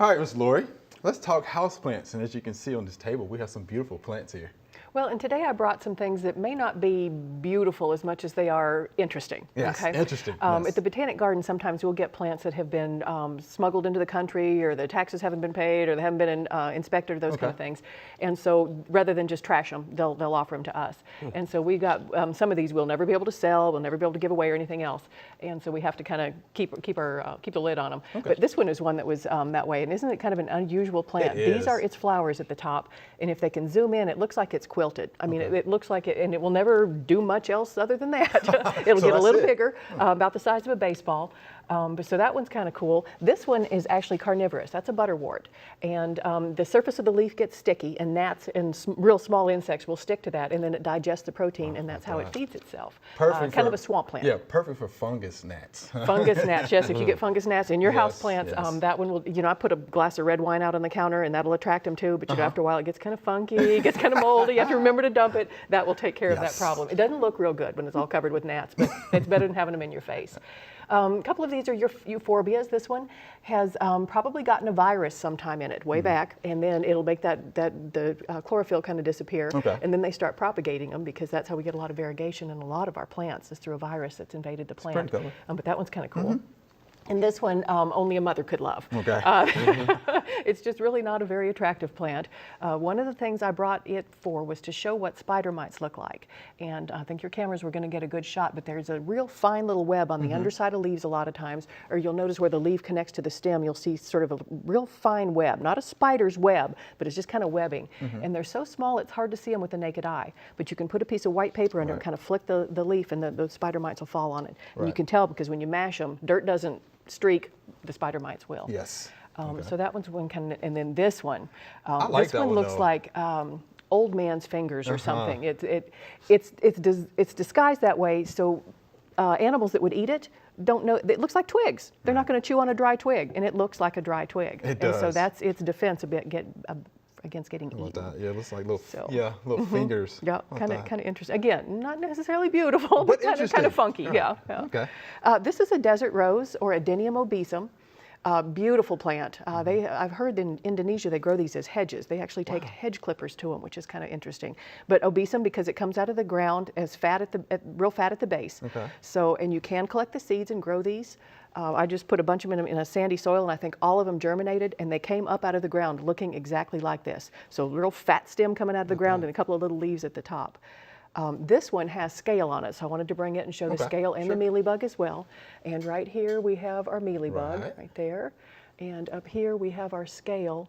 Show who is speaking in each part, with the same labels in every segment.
Speaker 1: All right, Ms. Laurie, let's talk houseplants. And as you can see on this table, we have some beautiful plants here.
Speaker 2: Well, and today I brought some things that may not be beautiful as much as they are interesting.
Speaker 1: Yes,
Speaker 2: okay?
Speaker 1: interesting. Yes.
Speaker 2: At the Botanic Garden, sometimes we'll get plants that have been smuggled into the country, or the taxes haven't been paid, or they haven't been inspected, or those kind of things. And so rather than just trash them, they'll offer them to us. And so we got some of these we'll never be able to sell, we'll never be able to give away or anything else. And so we have to kind of keep the lid on them.
Speaker 1: Okay.
Speaker 2: But this one is one that was that way. And isn't it kind of an unusual plant? These are its flowers at the top. And if they can zoom in, it looks like it's quilted. I mean, it looks like it, and it will never do much else other than that. It'll get a little bigger, about the size of a baseball. So that one's kind of cool. This one is actually carnivorous. That's a butterwort. And the surface of the leaf gets sticky, and gnats and real small insects will stick to that, and then it digests the protein, and that's how it feeds itself.
Speaker 1: Perfect
Speaker 2: kind of a swamp plant.
Speaker 1: Yeah, perfect for fungus gnats.
Speaker 2: Fungus gnats, yes. If you get fungus gnats in your house plants,
Speaker 1: yes.
Speaker 2: That one will, I put a glass of red wine out on the counter, and that'll attract them too, but after a while it gets kind of funky, it gets kind of moldy. You have to remember to dump it. That will take care of that problem. It doesn't look real good when it's all covered with gnats, but it's better than having them in your face. A couple of these are your euphorbias. This one has probably gotten a virus sometime in it, way back, and then it'll make the chlorophyll kind of disappear, and then they start propagating them, because that's how we get a lot of variegation in a lot of our plants, is through a virus that's invaded the plant. But that one's kind of cool. And this one, only a mother could love.
Speaker 1: Okay.
Speaker 2: It's just really not a very attractive plant. One of the things I brought it for was to show what spider mites look like. And I think your cameras were going to get a good shot, but there's a real fine little web on the underside of leaves a lot of times, or you'll notice where the leaf connects to the stem, you'll see sort of a real fine web. Not a spider's web, but it's just kind of webbing. And they're so small it's hard to see them with the naked eye. But you can put a piece of white paper under it, kind of flick the leaf, and the spider mites will fall on it. And you can tell, because when you mash them, dirt doesn't streak, the spider mites will.
Speaker 1: Yes.
Speaker 2: So that one's one kind of, and then this one.
Speaker 1: Like
Speaker 2: this one looks like old man's fingers or something. It's disguised that way so animals that would eat it don't know. It looks like twigs. They're not going to chew on a dry twig, and it looks like a dry twig.
Speaker 1: It does.
Speaker 2: And so that's its defense against getting eaten.
Speaker 1: Yeah, it looks like little fingers.
Speaker 2: Yeah, kind of interesting. Again, not necessarily beautiful, but kind of funky. Yeah.
Speaker 1: Okay.
Speaker 2: This is a desert rose, or Adenium obesum. Beautiful plant. I've heard in Indonesia they grow these as hedges. They actually take hedge clippers to them, which is kind of interesting. But obesum, because it comes out of the ground as real fat at the base. Okay. So, and you can collect the seeds and grow these. I just put a bunch of them in a sandy soil, and I think all of them germinated, and they came up out of the ground looking exactly like this. So real fat stem coming out of the ground and a couple of little leaves at the top. This one has scale on it, so I wanted to bring it and show the scale and the mealybug as well. And right here we have our mealybug right there, and up here we have our scale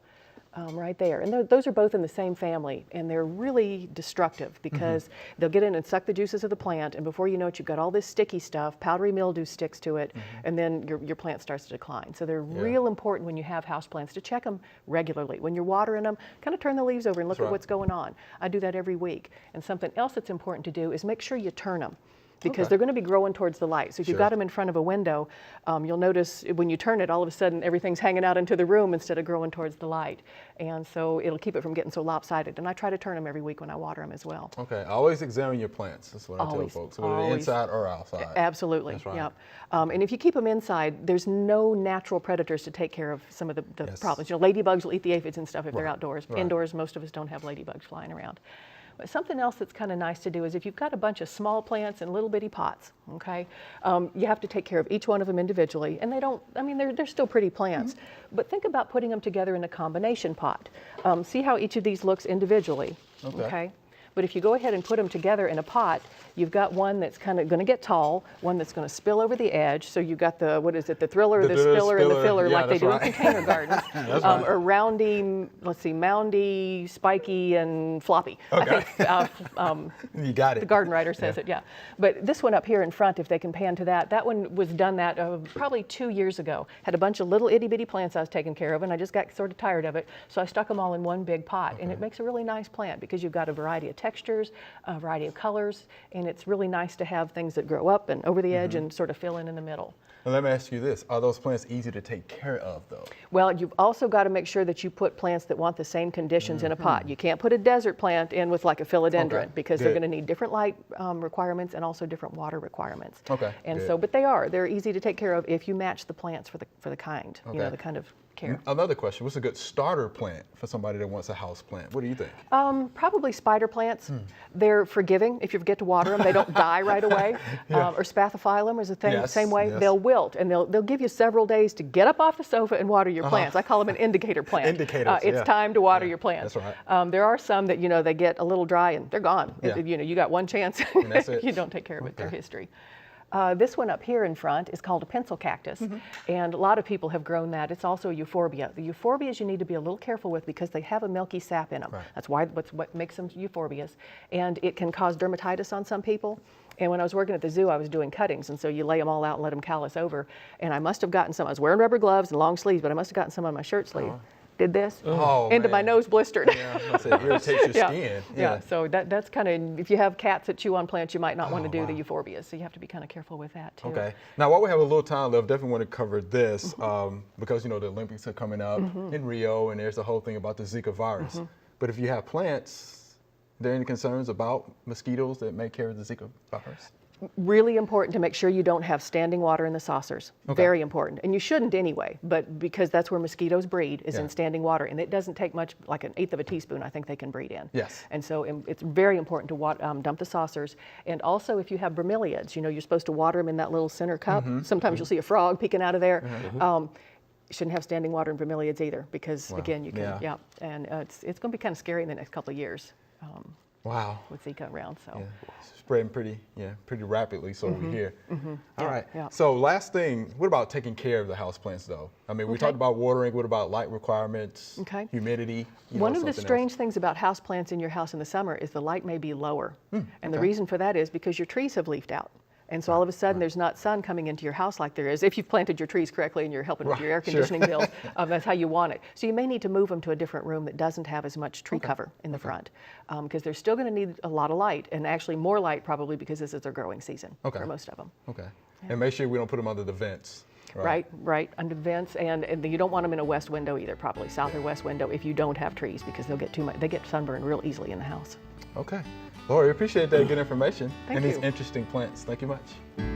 Speaker 2: right there. And those are both in the same family, and they're really destructive, because they'll get in and suck the juices of the plant, and before you know it, you've got all this sticky stuff, powdery mildew sticks to it, and then your plant starts to decline. So they're real important when you have houseplants to check them regularly. When you're watering them, kind of turn the leaves over and look at what's going on. I do that every week. And something else that's important to do is make sure you turn them, because they're going to be growing towards the light. So if you've got them in front of a window, you'll notice when you turn it, all of a sudden everything's hanging out into the room instead of growing towards the light. And so it'll keep it from getting so lopsided. And I try to turn them every week when I water them as well.
Speaker 1: Okay, always examine your plants. That's what I tell folks, whether they're inside or outside.
Speaker 2: Absolutely,
Speaker 1: That's right.
Speaker 2: Yep. And if you keep them inside, there's no natural predators to take care of some of the problems. Ladybugs will eat the aphids and stuff if they're outdoors. Indoors, most of us don't have ladybugs flying around. But something else that's kind of nice to do is if you've got a bunch of small plants in little bitty pots, okay, you have to take care of each one of them individually. And they're still pretty plants. But think about putting them together in a combination pot. See how each of these looks individually, okay? But if you go ahead and put them together in a pot, you've got one that's kind of going to get tall, one that's going to spill over the edge. So you've got the thriller, the spiller, and the filler, like they do in container gardens. Or roundy, moundy, spiky, and floppy.
Speaker 1: Okay.
Speaker 2: I think
Speaker 1: you got it.
Speaker 2: The garden writer says it, yeah. But this one up here in front, if they can pan to that one was done probably 2 years ago. Had a bunch of little itty bitty plants I was taking care of, and I just got sort of tired of it. So I stuck them all in one big pot, and it makes a really nice plant, because you've got a variety of textures, a variety of colors, and it's really nice to have things that grow up and over the edge and sort of fill in the middle.
Speaker 1: And let me ask you this, are those plants easy to take care of though?
Speaker 2: Well, you've also got to make sure that you put plants that want the same conditions in a pot. You can't put a desert plant in with like a philodendron, because they're going to need different light requirements and also different water requirements.
Speaker 1: Okay.
Speaker 2: And so, but they're easy to take care of if you match the plants for the kind, the kind of care.
Speaker 1: Another question, what's a good starter plant for somebody that wants a house plant? What do you think?
Speaker 2: Probably spider plants. They're forgiving. If you forget to water them, they don't die right away. Or spathiphyllum is a thing,
Speaker 1: Yes,
Speaker 2: same way.
Speaker 1: yes.
Speaker 2: They'll wilt, and they'll give you several days to get up off the sofa and water your plants. I call them an indicator plant.
Speaker 1: Indicators,
Speaker 2: It's
Speaker 1: yeah.
Speaker 2: time to water your plants.
Speaker 1: That's right.
Speaker 2: There are some that, they get a little dry and they're gone.
Speaker 1: Yeah.
Speaker 2: You got one chance.
Speaker 1: And that's it.
Speaker 2: You don't take care of it, their history. This one up here in front is called a pencil cactus, and a lot of people have grown that. It's also a euphorbia. The euphorbias you need to be a little careful with because they have a milky sap in them.
Speaker 1: Right.
Speaker 2: That's what makes them euphorbias, and it can cause dermatitis on some people. And when I was working at the zoo, I was doing cuttings, and so you lay them all out and let them callus over. And I must have gotten some. I was wearing rubber gloves and long sleeves, but I must have gotten some on my shirt sleeve. Did this, into my nose blistered.
Speaker 1: Yeah, I said, it irritates your skin.
Speaker 2: Yeah, so that's kind of, if you have cats that chew on plants, you might not want to do the euphorbias, so you have to be kind of careful with that too.
Speaker 1: Okay. Now, while we have a little time left, definitely want to cover this because, the Olympics are coming up in Rio, and there's the whole thing about the Zika virus. But if you have plants, are there any concerns about mosquitoes that may carry the Zika virus?
Speaker 2: Really important to make sure you don't have standing water in the saucers. Very important. And you shouldn't anyway, but because that's where mosquitoes breed, is in standing water. And it doesn't take much, like 1/8 of a teaspoon, I think they can breed in.
Speaker 1: Yes.
Speaker 2: And so it's very important to dump the saucers. And also if you have bromeliads, you're supposed to water them in that little center cup. Sometimes you'll see a frog peeking out of there. You shouldn't have standing water in bromeliads either because, again, you can, and it's going to be kind of scary in the next couple of years.
Speaker 1: Wow.
Speaker 2: With Zika around, so.
Speaker 1: Yeah. Spreading pretty rapidly, so we hear. All right.
Speaker 2: Yeah.
Speaker 1: So last thing, what about taking care of the houseplants though? I mean, we talked about watering. What about light requirements, humidity?
Speaker 2: One of the strange things about houseplants in your house in the summer is the light may be lower. And the reason for that is because your trees have leafed out. And so all of a sudden there's not sun coming into your house like there is if you've planted your trees correctly and you're helping with your air conditioning bills. That's how you want it. So you may need to move them to a different room that doesn't have as much tree cover in the front because they're still going to need a lot of light, and actually more light probably because this is their growing season for most of them.
Speaker 1: Okay. And make sure we don't put them under the vents.
Speaker 2: Right, under vents, and you don't want them in a west window either, probably south or west window if you don't have trees because they'll get too much. They get sunburned real easily in the house.
Speaker 1: Okay. Laurie, appreciate that good information
Speaker 2: Thank
Speaker 1: and
Speaker 2: you.
Speaker 1: these interesting plants. Thank you much.